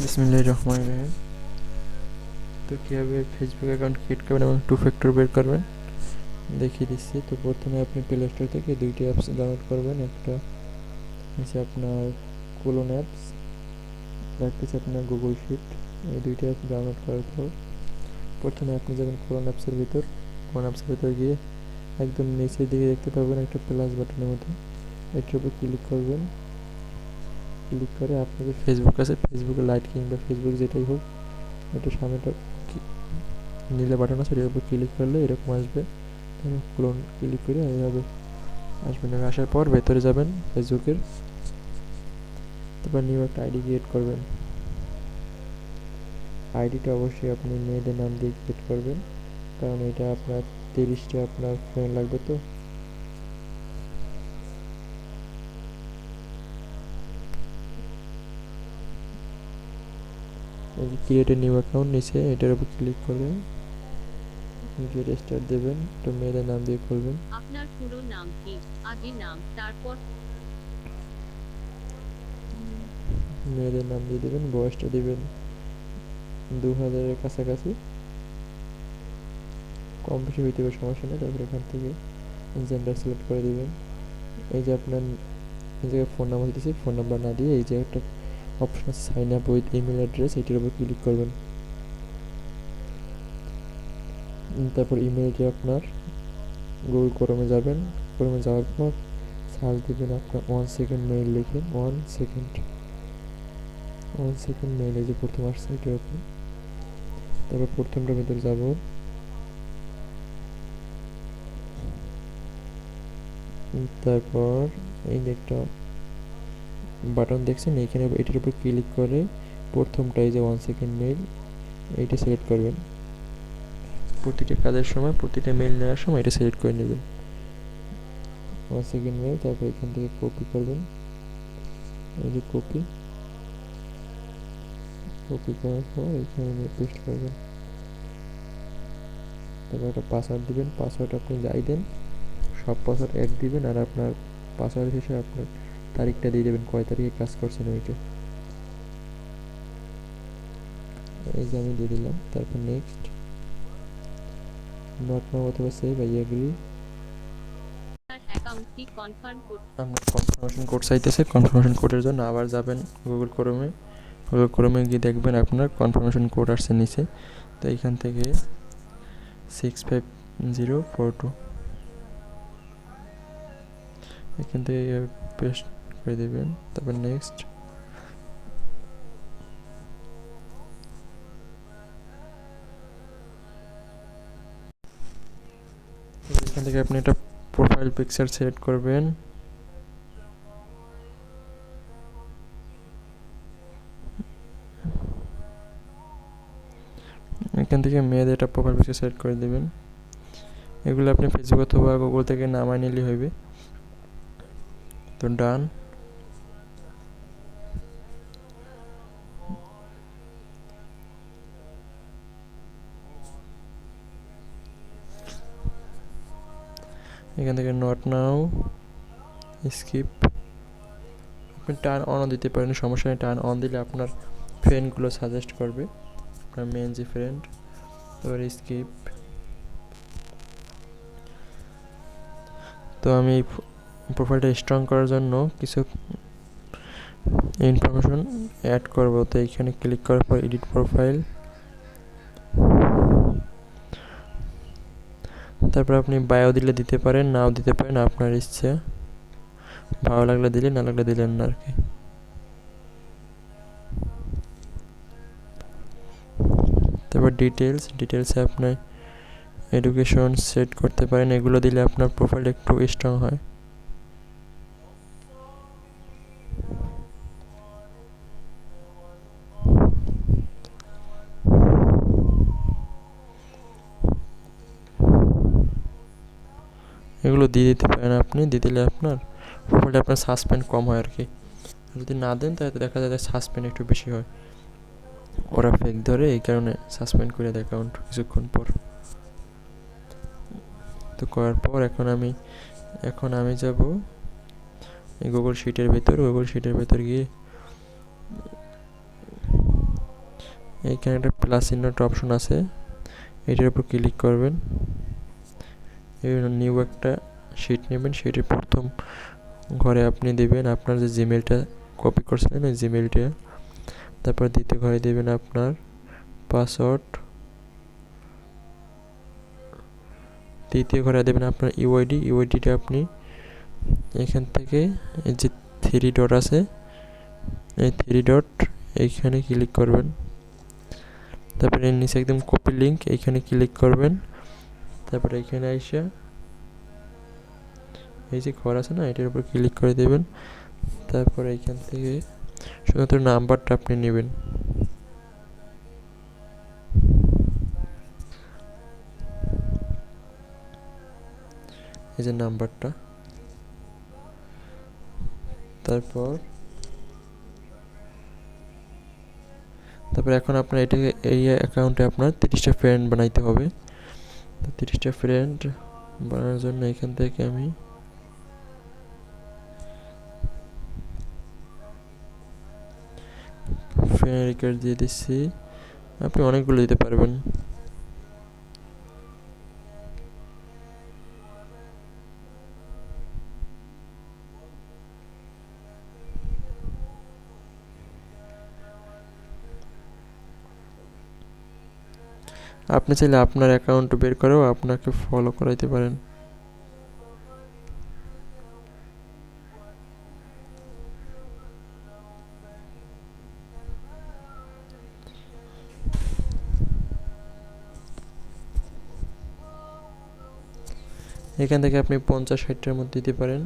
বিসমিল্লাহির রহমানির রহিম। তো কীভাবে ফেসবুক অ্যাকাউন্ট ক্রিয়েট করবেন এবং টু ফ্যাক্টর বের করবেন দেখিয়ে দিচ্ছি। তো প্রথমে আপনি প্লে স্টোর থেকে দুইটি অ্যাপস ডাউনলোড করবেন। একটা হচ্ছে আপনার কোলন অ্যাপস, আর একটা হচ্ছে আপনার গুগল শিট। এই দুইটি অ্যাপ ডাউনলোড করার পর প্রথমে আপনি যাবেন কোলন অ্যাপসের ভিতর। কোলন অ্যাপসের ভিতর গিয়ে একদম নিচের দিকে দেখতে পাবেন একটা প্লাস বাটনের মতো, এটার উপর ক্লিক করবেন। ক্লিক করে আপনাদের ফেসবুক আছে, ফেসবুকে লাইট কিংবা ফেসবুক যেটাই হোক, এটা সামনেটা নীলে বাটন আছে, এটার উপর ক্লিক করলে এরকম আসবে। ক্লোন ক্লিক করে এইভাবে আসবেন। আসার পর ভেতরে যাবেন ফেসবুকের, তারপর নিউ একটা আইডি ক্রিয়েট করবেন। আইডিটা অবশ্যই আপনি মেয়েদের নাম দিয়ে ক্রিয়েট করবেন, কারণ এটা আপনার 30টা আপনার ফ্রেন্ড লাগবে। তো এই ক্রিয়েট এ নিউ অ্যাকাউন্ট নিচে এটার উপর ক্লিক করবেন, গেট স্টার্ট দেবেন। তো মেয়েদের নাম দিয়ে খুলবেন। আপনার পুরো নাম কি, আগে নাম, তারপর মেয়েদের নাম দিয়ে দেবেন, বয়সটা দিবেন 2000-এর কাছাকাছি, কম বেশি হইতে পারে, সমস্যা নেই। তারপর এখান থেকে জেন্ডার সিলেক্ট করে দিবেন। এই যে আপনার এই জায়গায় ফোন নাম্বার দিতেছি, ফোন নাম্বার না দিয়ে এই যে একটা অপশন আছে sign up with email address, এটির উপর ক্লিক করবেন। তারপর ইমেলটি আপনার গুগল ক্রোমে যাবেন। ক্রোমে যাওয়ার পর সার্চ দিবেন আপনার 1 সেকেন্ড মেইল লিখে, 1 সেকেন্ড মেইল, এই যে প্রথম আসছে এটির উপর। তারপর প্রথমটার ভিতরে যাব, তারপর এই যে একটা বাটন দেখছেন এইখানে, এটির উপর ক্লিক করে প্রথমটা এই যে 1 সেকেন্ড মেইল, এইটা সিলেক্ট করবেন। প্রতিটা কাজের সময়, প্রতিটা মেইল নেওয়ার সময় এটা সিলেক্ট করে নেবেন 1 সেকেন্ড মেইল। তারপর এখান থেকে কপি করবেন, এই যে কপি করার পর এখানে নিয়ে পেস্ট করবেন। তারপর একটা পাসওয়ার্ড দিবেন। পাসওয়ার্ড আপনি যাই দেন সব পাসওয়ার্ড এক দিবেন, আর আপনার পাসওয়ার্ড হিসেবে আপনার তারিখটা দিয়ে দেবেন, কয় তারিখে কাজ করছেন ওইটা। এই যে আমি দিয়ে দিলাম। তারপর নেক্সট, নট নাও অথবা সেভ, আই এগ্রি। আপনার অ্যাকাউন্টটি কনফার্ম করতে আপনার কনফার্মেশন কোড চাইতেছে, কনফার্মেশন কোডের জন্য আবার যাবেন গুগল ক্রোমে। গুগল ক্রোমে গিয়ে দেখবেন আপনার কনফার্মেশন কোড আসছে নিচে। তো এইখান থেকে 65042 এখান থেকে পেস্ট করে দেবেন। তারপর নেক্সট, এখান থেকে আপনি একটা প্রোফাইল পিকচার সিলেক্ট করবেন। এখান থেকে মেয়েদের একটা প্রোফাইল পিকচার সিলেক্ট করে দেবেন। এগুলো আপনি ফেসবুক অথবা গুগল থেকে নামায় নিলেই হইবে। তো ডান। এখান থেকে নট নাও, স্কিপ। আপনি টার্ন অনও দিতে পারেন, সমস্যা নেই। টার্ন অন দিলে আপনার ফ্রেন্ডগুলো সাজেস্ট করবে, আপনার মেন যে ফ্রেন্ড। তারপর স্কিপ। তো আমি প্রোফাইলটা স্ট্রং করার জন্য কিছু ইনফরমেশন অ্যাড করব। তো এইখানে ক্লিক করার পর এডিট প্রোফাইল, তারপর আপনি বায়ো দিলে দিতে পারেন, নাও দিতে পারেন, আপনার ইচ্ছা। ভালো লাগলে দিলেন, না লাগলে দিলেন না আর কি। তারপর ডিটেলসে আপনি এডুকেশন সেট করতে পারেন, এগুলো দিলে আপনার প্রোফাইল একটু স্ট্রং হয়। এগুলো দিয়ে দিতে পারেন আপনি, দিয়ে দিলে আপনার প্রোফাইলটা আপনার সাসপেন্ড কম হয় আর কি। যদি না দেন তাহলে দেখা যায় সাসপেন্ড একটু বেশি হয়, ওরা ফেক ধরে, এই কারণে সাসপেন্ড করে দেয় অ্যাকাউন্ট কিছুক্ষণ পর। তো করার পর এখন আমি যাব এই গুগল শিটের ভেতর। গুগল শিটের ভেতর গিয়ে এইখানে একটা প্লাস চিহ্ন একটা অপশন আছে, এটার উপর ক্লিক করবেন। নিউ একটা শিট নেবেন, সেটির প্রথম ঘরে আপনি দেবেন আপনার যে জিমেলটা কপি করছিলেন ওই জিমেলটা। তারপর দ্বিতীয় ঘরে দেবেন আপনার পাসওয়ার্ড। তৃতীয় ঘরে দেবেন আপনার ইউআইডিটা আপনি এখান থেকে এই যে 3 ডট আছে, এই 3 ডট এইখানে ক্লিক করবেন। তারপরে এর নিচে একদম কপি লিঙ্ক এইখানে ক্লিক করবেন। তারপরে এখানে আইসা এই যে ঘর আছে না, এটার উপর ক্লিক করে দেবেন। তারপর এইখান থেকে শুধুমাত্র নাম্বারটা আপনি নেবেন। এই যে নাম্বারটা। তারপর এখন আপনার এটাকে এই অ্যাকাউন্টে আপনার 30টা ফ্রেন্ড বানাইতে হবে। তো 30টা ফ্রেন্ড বানানোর জন্য এখান থেকে আমি ফ্রেন্ড রিকোয়েস্ট দিয়ে দিচ্ছি। আপনি অনেকগুলো দিতে পারবেন। আপনি চাইলে আপনার অ্যাকাউন্ট বের করেও আপনাকে ফলো করাইতে পারেন। এখান থেকে আপনি 50-60টার মধ্যে দিতে পারেন,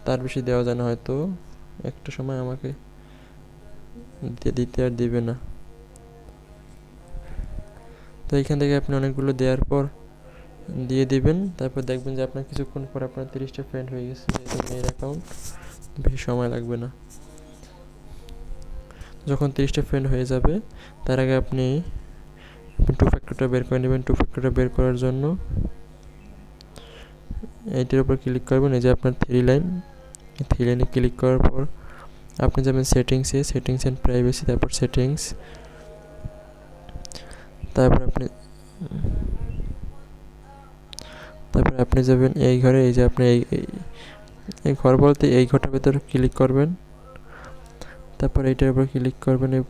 তার বেশি দেওয়া যায় না, হয়তো একটা সময় আমাকে দিতে আর দিবে না। তো এইখান থেকে আপনি অনেকগুলো দেওয়ার পর দিয়ে দিবেন। তারপর দেখবেন যে আপনার কিছুক্ষণ পর আপনার 30টা ফ্রেন্ড হয়ে গেছে। যেহেতু মেয়ের অ্যাকাউন্ট, বেশি সময় লাগবে না। যখন 30টা ফ্রেন্ড হয়ে যাবে তার আগে আপনি টু ফ্যাক্টরটা বের করে নেবেন। টু ফ্যাক্টরটা বের করার জন্য এইটার উপর ক্লিক করবেন। এই যে আপনার 3 লাইন, 3 লাইনে ক্লিক করার পর আপনি যাবেন সেটিংসে, সেটিংস অ্যান্ড প্রাইভেসি, তারপর সেটিংস। তারপর আপনি যাবেন এই ঘরে। এই যে আপনি এই ঘর বলতে এই ঘরটার ভেতরে ক্লিক করবেন। তারপর এইটার উপর ক্লিক করবেন, এই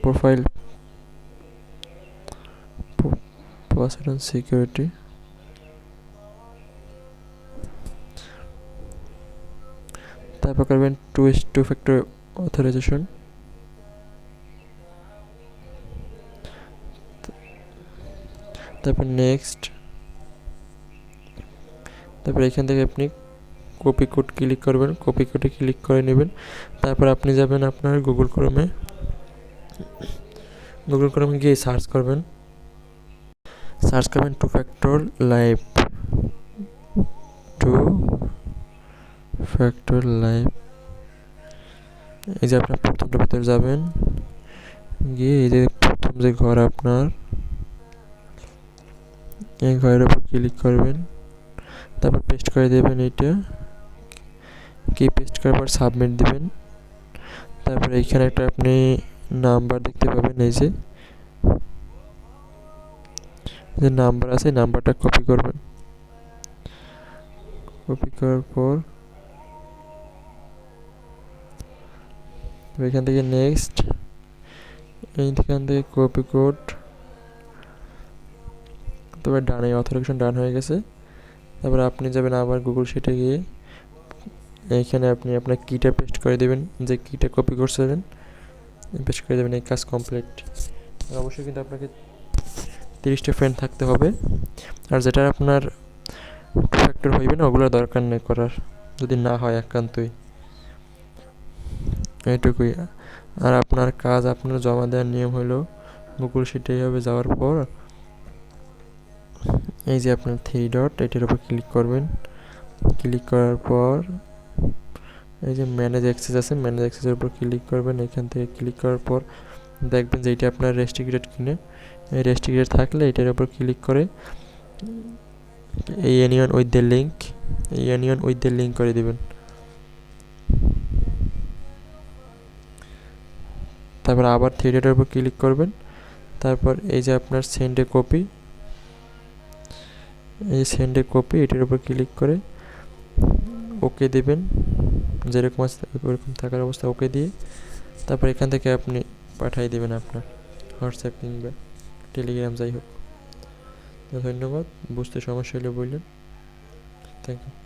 প্রোফাইল পাসওয়ার্ড এন্ড সিকিউরিটি। তারপর করবেন টু ফ্যাক্টর অথরাইজেশন। তারপর নেক্সট। তারপর এখান থেকে আপনি কপি কোড ক্লিক করবেন, কপি কোডে ক্লিক করে নেবেন। তারপর আপনি যাবেন আপনার গুগল ক্রোমে গিয়ে সার্চ করবেন two factor live, two factor live. এই যে আপনার প্রথমটার ভিতরে যাবেন, গিয়ে এই যে প্রথম যে ঘর আপনার, এই ঘরের উপর ক্লিক করবেন। তারপর পেস্ট করে দেবেন এইটা, কি পেস্ট করার পর সাবমিট দিবেন। তারপর এইখানে একটা আপনি নাম্বার দেখতে পাবেন, এই যে নাম্বার আছে, নাম্বারটা কপি করবেন। কপি করার পর এখান থেকে নেক্সট, এইখান থেকে কপি কোড। তবে ডানে অথরাইজেশন ডান হয়ে গেছে। তারপর আপনি যাবেন আবার গুগল শিটে গিয়ে এইখানে আপনি আপনার কিটা পেস্ট করে দেবেন, যে কিটা কপি করছিলেন পেস্ট করে দেবেন। এই কাজ কমপ্লিট। অবশ্যই কিন্তু আপনাকে 30টা ফ্রেন্ড থাকতে হবে। আর যেটা আপনার টু ফ্যাক্টর হইবে না ওগুলোর দরকার নেই করার, যদি না হয় একান্তই। এইটুকুই। আর আপনার কাজ আপনার জমা দেওয়ার নিয়ম হলো গুগল শিটে এইভাবে যাওয়ার পর এই যে আপনার 3 ডট, এটার উপর ক্লিক করবেন। ক্লিক করার পর এই যে ম্যানেজ অ্যাক্সেস আছে, ম্যানেজ অ্যাক্সেসের উপর ক্লিক করবেন। এখান থেকে ক্লিক করার পর দেখবেন যে এটা আপনার রেস্ট্রিক্টেড কিনে। এই রেস্ট্রিক্টেড থাকলে এটার উপর ক্লিক করে এই এনিওয়ান উইথ দ্য লিঙ্ক করে দিবেন। তারপর আবার থ্রি ডটের উপর ক্লিক করবেন। তারপর এই যে আপনার সেন্ড এ কপি, এই সেন্ড এ কপি এটার উপর ক্লিক করে ওকে দেবেন। যেরকম আছে ওরকম থাকার অবস্থা ওকে দিয়ে তারপর এখান থেকে আপনি পাঠিয়ে দেবেন আপনার হোয়াটসঅ্যাপ কিংবা টেলিগ্রাম যাই হোক। তো ধন্যবাদ, বুঝতে সমস্যা হলে বললেন। Thank you.